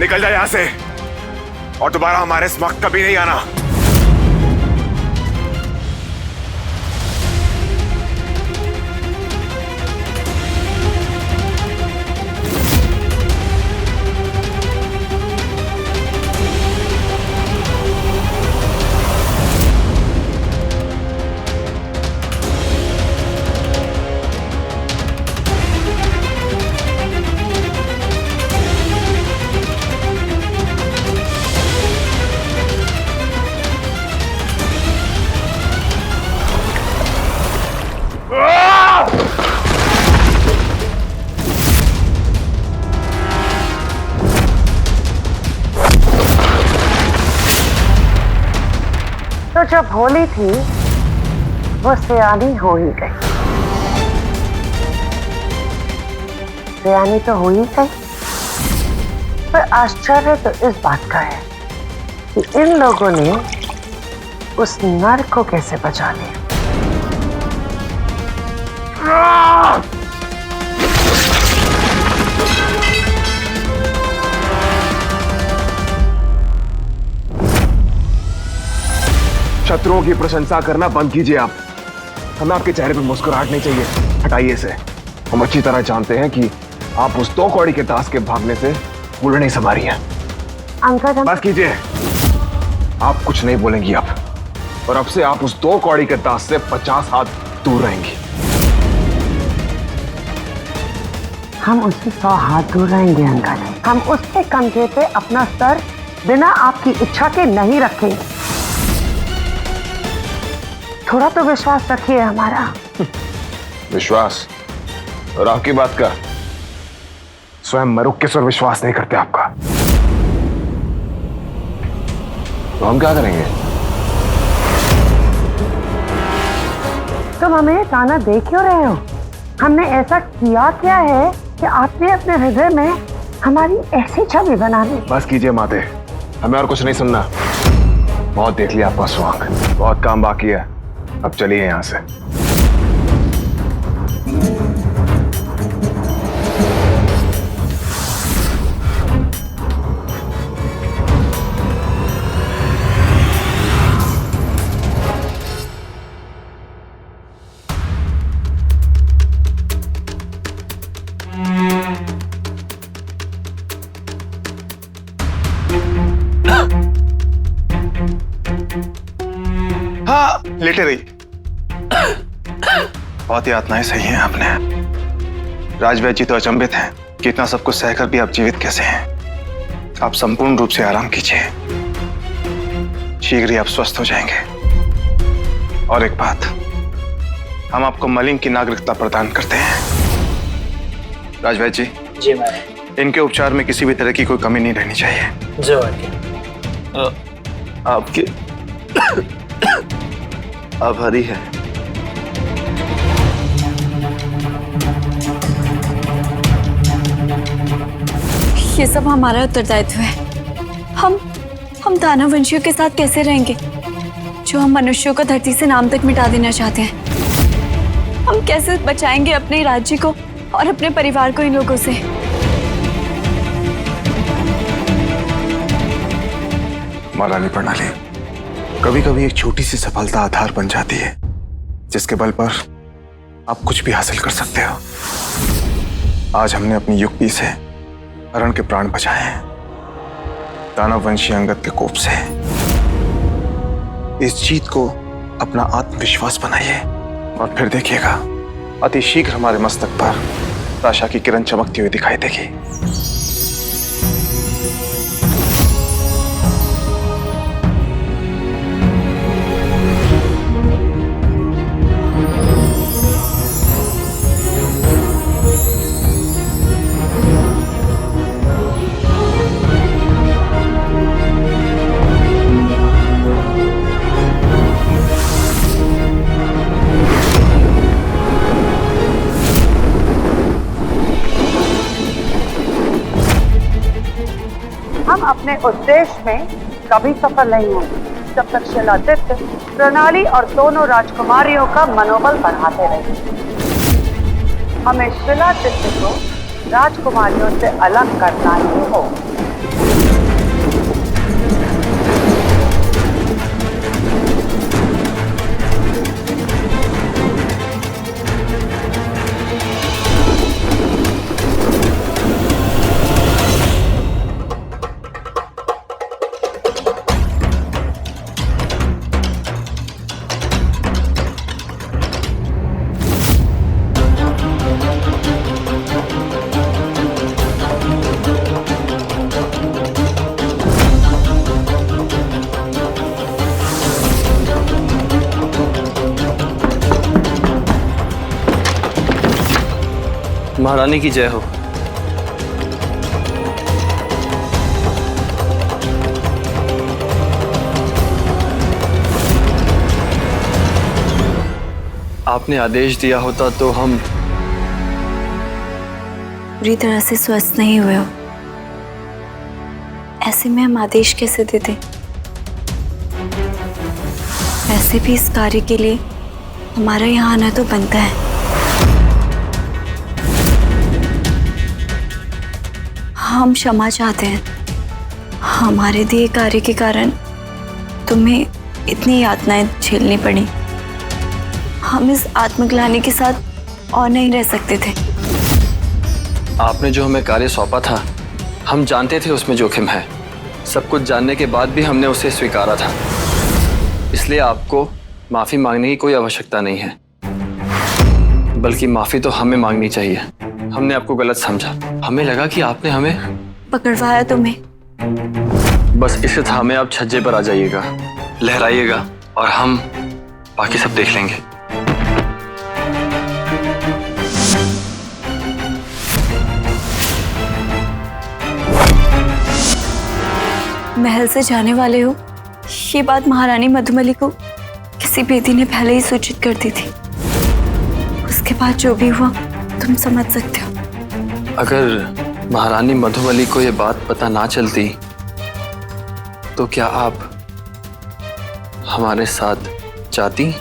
निकल जाए यहाँ से और दोबारा हमारे इस वक्त कभी नहीं आना। तो जब होली थी वो सयानी हो ही गई। सयानी तो हो ही गई, पर आश्चर्य तो इस बात का है कि इन लोगों ने उस नर को कैसे बचा लिया। शत्रुओं की प्रशंसा करना बंद कीजिए आप। हमें आपके चेहरे पे मुस्कुराहट नहीं चाहिए, हटाइए इसे। हम अच्छी तरह जानते हैं कि आप उस 2 कौड़ी के दास के भागने से भूल नहीं संभारी हैं। अंकल बस कीजिए, आप कुछ नहीं बोलेंगी अब, और अब से आप उस 2 कौड़ी के दास से 50 हाथ दूर रहेंगी। हम उससे 100 हाथ दूर रहेंगे अंकल। हम उसके कंधे पे अपना सर बिना आपकी इच्छा के नहीं रखेंगे। थोड़ा तो विश्वास रखिए हमारा। विश्वास? और आपकी बात का स्वयं मरुक्केश्वर विश्वास नहीं करते आपका, तो हम क्या करेंगे? तुम हमें ताना दे क्यों रहे हो? हमने ऐसा किया क्या है कि आपने अपने हृदय में हमारी ऐसी छवि बना ली? बस कीजिए माते, हमें और कुछ नहीं सुनना। बहुत देख लिया आपका स्वांग, बहुत काम बाकी है। अब चलिए यहां से। हाँ, लेटे रही। बहुत ही यातनाएं सही हैं आपने। राजवैद्य जी तो अचंभित हैं कि इतना सब कुछ सहकर भी आप जीवित कैसे हैं। आप संपूर्ण रूप से आराम कीजिए, शीघ्र ही आप स्वस्थ हो जाएंगे। और एक बात, हम आपको मलिंग की नागरिकता प्रदान करते हैं। राजवैद्य जी। जी महाराज। इनके उपचार में किसी भी तरह की कोई कमी नहीं रहनी चाहिए। जो आज्ञा। आपके आभारी है। ये सब हमारा उत्तरदायित्व है। हम दानववंशियों के साथ कैसे रहेंगे जो हम मनुष्यों को धरती से नाम तक मिटा देना चाहते हैं? हम कैसे बचाएंगे अपने राज्य को और अपने परिवार को इन लोगों से? महारानी प्रणाली, कभी कभी एक छोटी सी सफलता आधार बन जाती है जिसके बल पर आप कुछ भी हासिल कर सकते हो। आज हमने अपनी युक्ति से हरण के प्राण बचाए हैं, दानववंशी अंगद के कोप से। इस जीत को अपना आत्मविश्वास बनाइए और फिर देखिएगा, अति शीघ्र हमारे मस्तक पर आशा की किरण चमकती हुई दिखाई देगी। हम अपने उद्देश्य में कभी सफल नहीं होंगे जब तक शिलादित्य प्रणाली और दोनों राजकुमारियों का मनोबल बढ़ाते रहे। हमें शिलादित्य को राजकुमारियों से अलग करना ही हो। महारानी की जय हो। आपने आदेश दिया होता तो हम पूरी तरह से स्वस्थ नहीं हुए हो, ऐसे में हम आदेश कैसे देते? वैसे भी इस कार्य के लिए हमारा यहाँ आना तो बनता है। हम क्षमा चाहते हैं, हमारे दिए कार्य के कारण तुम्हें इतनी यातनाएं झेलनी पड़ी। हम इस आत्मग्लानि के साथ और नहीं रह सकते थे। आपने जो हमें कार्य सौंपा था, हम जानते थे उसमें जोखिम है। सब कुछ जानने के बाद भी हमने उसे स्वीकारा था, इसलिए आपको माफी मांगने की कोई आवश्यकता नहीं है, बल्कि माफी तो हमें मांगनी चाहिए। हमने आपको गलत समझा, हमें लगा कि आपने हमें पकड़वाया तुम्हें। बस इसे थामे आप छज्जे पर आ जाइएगा, लहराइएगा और हम बाकी सब देख लेंगे। महल से जाने वाले हो, ये बात महारानी मधुमली को किसी बेदी ने पहले ही सूचित कर दी थी। उसके बाद जो भी हुआ तुम समझ सकते हो। अगर महारानी मधुमली को यह बात पता ना चलती तो क्या आप हमारे साथ जाती?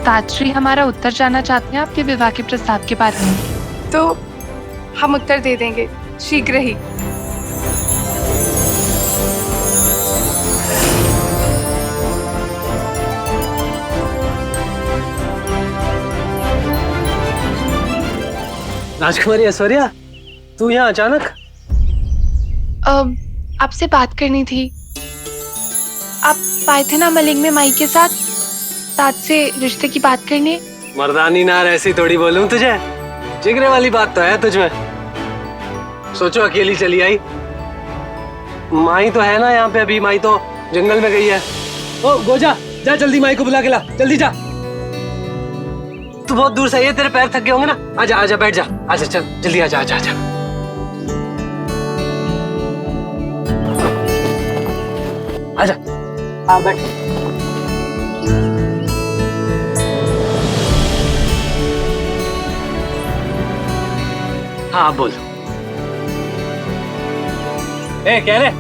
ताजश्री हमारा उत्तर जानना चाहते हैं आपके विवाह के प्रस्ताव के बारे में। तो हम उत्तर दे देंगे शीघ्र ही। राजकुमारी ऐश्वर्या, तू यहाँ अचानक? आपसे बात करनी थी। आप आए थे ना मलिंग में माई के साथ ताज से रिश्ते की बात करने। मर्दानी नार ऐसी थोड़ी बोलूं तुझे, जिगरे वाली बात तो है तुझमें। सोचो अकेली चली आई। माई तो है ना यहाँ पे, अभी माई तो जंगल में गई है। ओ गोजा, जा जल्दी माई को बुला के ला, जल्दी जा। तू बहुत दूर से आई है, तेरे पैर थक गए होंगे ना। आजा आजा बैठ जा, आजा चल जल्दी आजा आजा आजा। आजा आ बैठ। हाँ बोल। कह रहे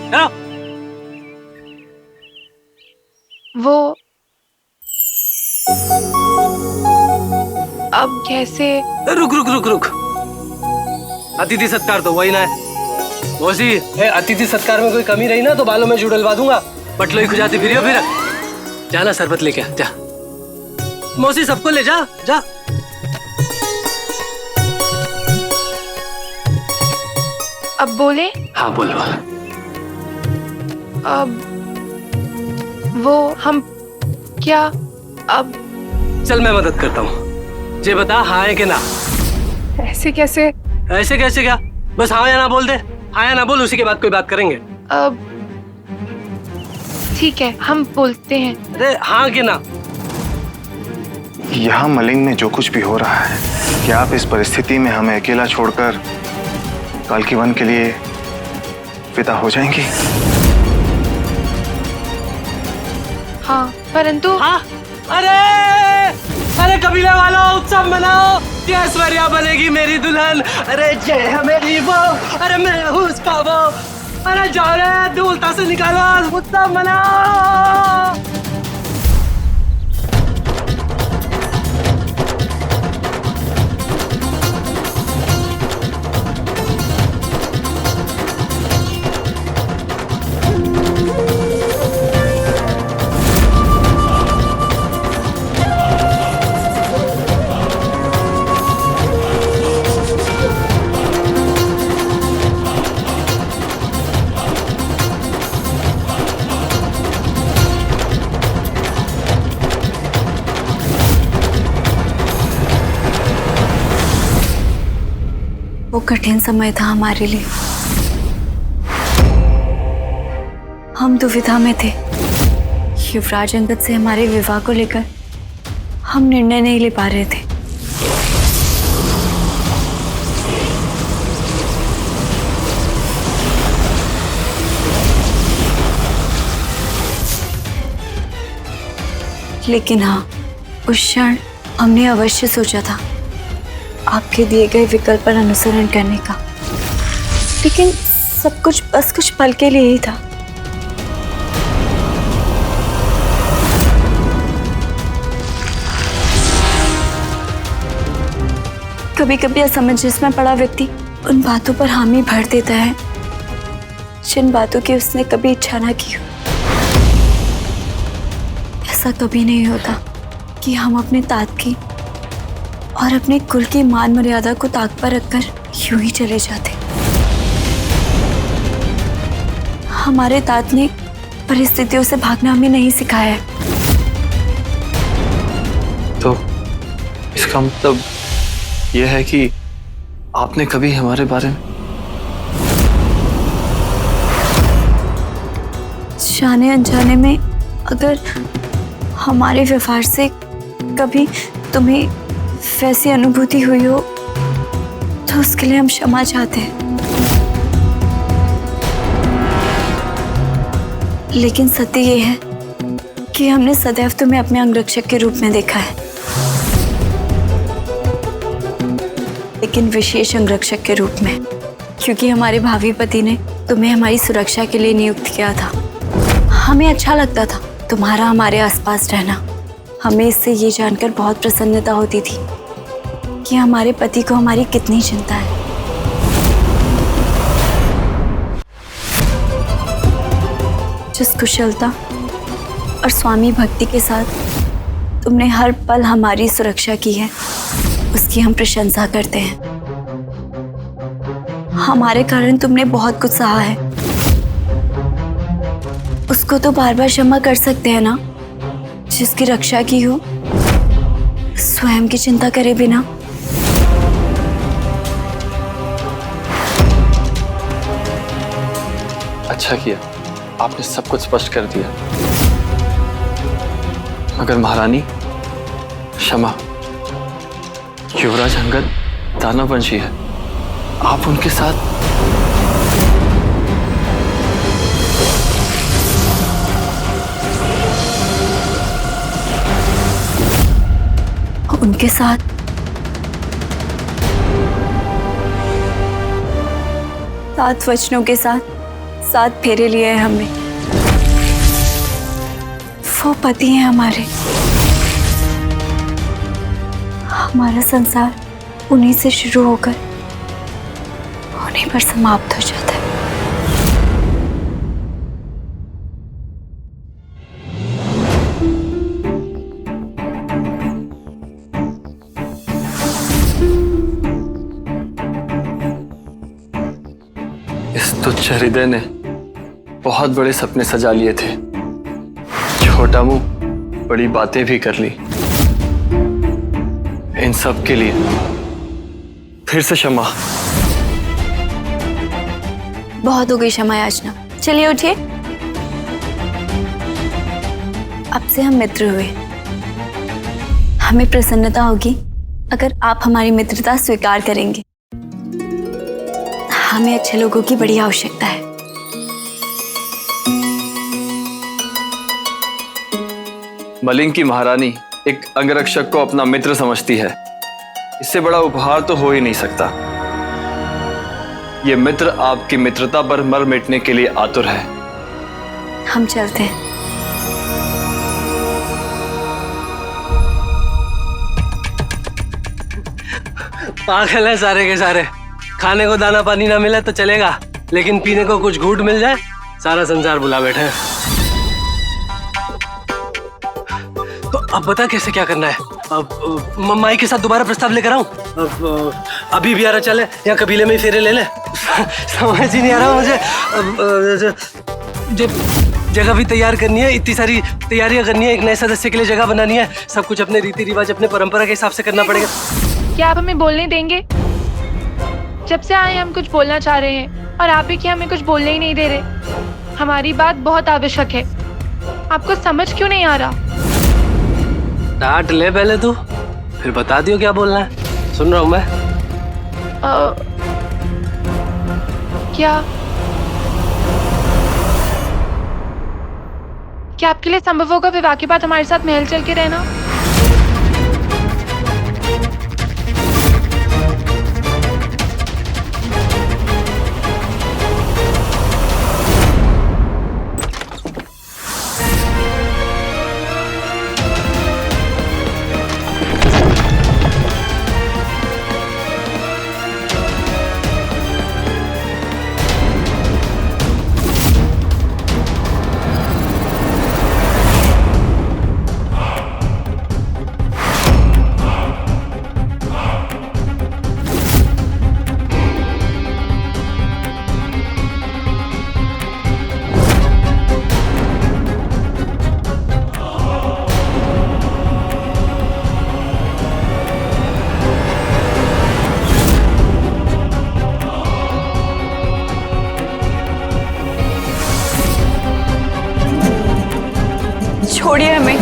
ना? वो अब कैसे? रुक रुक रुक रुक, अतिथि सत्कार तो वही ना है। मौसी, अतिथि सत्कार में कोई कमी रही ना तो बालों में जू डलवा दूंगा। बटलोई खुजाती फिर जाना, शरबत लेके आ जा। मौसी सबको ले जा जा। अब बोले। हाँ बोलो। अब वो हम क्या अब। चल मैं मदद करता हूँ। जे बता हाँ है कि ना। ऐसे कैसे? ऐसे कैसे क्या? बस हाँ या ना बोल दे। हाँ या ना बोल, उसी के बाद कोई बात करेंगे। अब ठीक है, हम बोलते हैं। अरे हाँ कि ना। यहाँ मलिंग में जो कुछ भी हो रहा है, क्या आप इस परिस्थिति में हमें अकेला छोड़कर काल्की वन के लिए विदा हो जाएंगी? हाँ परंतु। हाँ अरे अरे कबीले वालों, उत्सव मनाओ। ये ऐश्वर्या बनेगी मेरी दुल्हन। अरे जय है मेरी वो, अरे मैं हूँ उसका वो। अरे जाओ रे, दूल्हा से निकालो, उत्सव मनाओ। वो कठिन समय था हमारे लिए। हम दुविधा में थे। युवराज अंगद से हमारे विवाह को लेकर हम निर्णय नहीं ले पा रहे थे। लेकिन हाँ, उस क्षण हमने अवश्य सोचा था आपके दिए गए विकल्प पर अनुसरण करने का। लेकिन सब कुछ बस कुछ पल के लिए ही था। कभी कभी असमंजस में पड़ा व्यक्ति उन बातों पर हामी भर देता है जिन बातों की उसने कभी इच्छा ना की हो। ऐसा कभी नहीं होता कि हम अपने तात की और अपने कुल की मान मर्यादा को ताक पर रखकर यूं ही चले जाते। हमारे तात ने परिस्थितियों से भागना हमें नहीं सिखाया है। तो इसका मतलब यह है कि आपने कभी हमारे बारे में जाने अनजाने में अगर हमारे व्यवहार से कभी तुम्हें वैसी अनुभूति हुई हो तो उसके लिए हम क्षमा चाहते हैं। लेकिन सत्य ये है कि हमने सदैव तुम्हें अपने अंगरक्षक के रूप में देखा है, लेकिन विशेष अंगरक्षक के रूप में, क्योंकि हमारे भावी पति ने तुम्हें हमारी सुरक्षा के लिए नियुक्त किया था। हमें अच्छा लगता था तुम्हारा हमारे आसपास रहना। हमें इससे ये जानकर बहुत प्रसन्नता होती थी कि हमारे पति को हमारी कितनी चिंता है। जिस कुशलता और स्वामी भक्ति के साथ तुमने हर पल हमारी सुरक्षा की है, उसकी हम प्रशंसा करते हैं। हमारे कारण तुमने बहुत कुछ सहा है, उसको तो बार बार क्षमा कर सकते हैं ना। जिसकी रक्षा की हो, स्वयं की चिंता करे बिना। अच्छा किया, आपने सब कुछ स्पष्ट कर दिया। मगर महारानी, क्षमा। युवराज अंगद दानववंशी है, आप उनके साथ सात वचनों के साथ 7 फेरे लिए हैं हमने। वो पति हैं हमारे। हमारा संसार उन्हीं से शुरू होकर उन्हीं पर समाप्त हो जाता है। तुच्छ हृदय ने बहुत बड़े सपने सजा लिए थे। छोटा मुंह बड़ी बातें भी कर ली। इन सब के लिए फिर से क्षमा। बहुत हो गई क्षमा याचना। चलिए उठिए। अब से हम मित्र हुए। हमें प्रसन्नता होगी अगर आप हमारी मित्रता स्वीकार करेंगे। हमें अच्छे लोगों की बड़ी आवश्यकता है। मलिंग की महारानी एक अंगरक्षक को अपना मित्र समझती है। इससे बड़ा उपहार तो हो ही नहीं सकता। ये मित्र आपकी मित्रता पर मर मिटने के लिए आतुर है। हम चलते हैं। पागल है सारे के सारे। खाने को दाना पानी ना मिले तो चलेगा, लेकिन पीने को कुछ घूंट मिल जाए सारा संसार बुला बैठे हैं। तो अब बता कैसे क्या करना है? अब माई के साथ दोबारा प्रस्ताव लेकर आऊं? अब अभी भी आ रहा चले या कबीले में ही फेरे ले ले? समझ ही नहीं आ रहा मुझे। जो जगह भी तैयार करनी है, इतनी सारी तैयारियां करनी है, एक नए सदस्य के लिए जगह बनानी है, सब कुछ अपने रीति रिवाज अपने परंपरा के हिसाब से करना पड़ेगा। क्या आप हमें बोलने देंगे? जब से आए हम कुछ बोलना चाह रहे हैं और आप ही कि हमें कुछ बोलने ही नहीं दे रहे। हमारी बात बहुत आवश्यक है, आपको समझ क्यों नहीं आ रहा? डांट ले पहले तू, फिर बता दियो क्या बोलना है। सुन रहा हूं मैं। क्या आपके लिए संभव होगा विवाह के बाद हमारे साथ महल चल के रहना? छोड़िए हमें।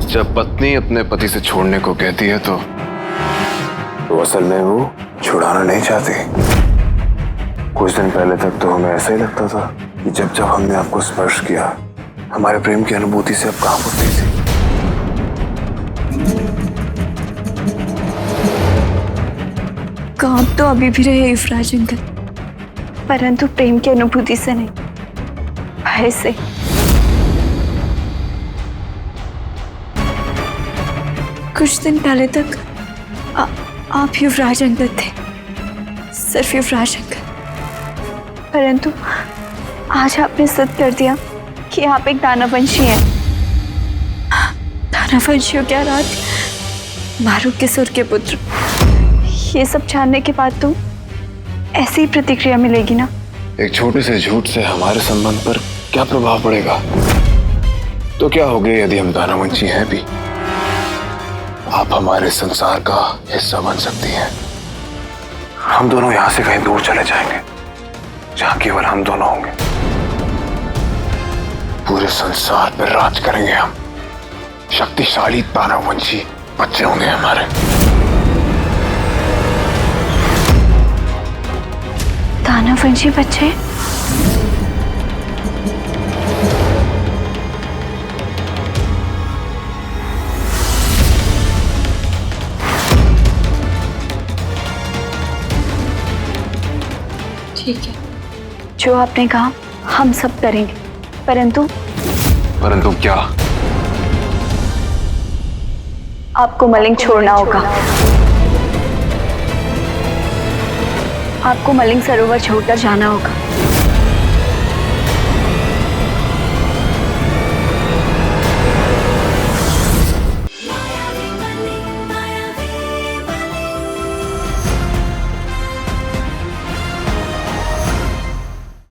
जब पत्नी अपने पति से छोड़ने को कहती है तो असल में वो छुड़ाना नहीं चाहती। कुछ दिन पहले तक तो हमें ऐसा ही लगता था कि जब जब हमने आपको स्पर्श किया हमारे प्रेम की अनुभूति से अब कहां होती थी। काम तो अभी भी रहे युवराज अंकल, परंतु प्रेम की अनुभूति से नहीं, भय से। कुछ दिन पहले तक आप युवराज अंकल थे, सिर्फ युवराज अंकल, परंतु आज आपने सिद्ध कर दिया कि आप एक दानववंशी हैं। दानववंशियों क्या रात, मारू के सुर के पुत्र। ये सब जानने के बाद तो ऐसी ही प्रतिक्रिया मिलेगी ना। एक छोटे से झूठ से हमारे संबंध पर क्या प्रभाव पड़ेगा? तो क्या हो गया यदि हम दानववंशी हैं भी? आप हमारे संसार का हिस्सा बन सकती हैं। हम दोनों यहां से कहीं दूर चले जाएंगे जहां केवल हम दोनों होंगे। पूरे संसार पर राज करेंगे हम। शक्तिशाली दानववंशी बच्चे होंगे हमारे। दानववंशी बच्चे? ठीक है, जो आपने कहा हम सब करेंगे, परंतु क्या? आपको मलिंग छोड़ना होगा। आपको मलिंग सरोवर छोड़कर जाना होगा।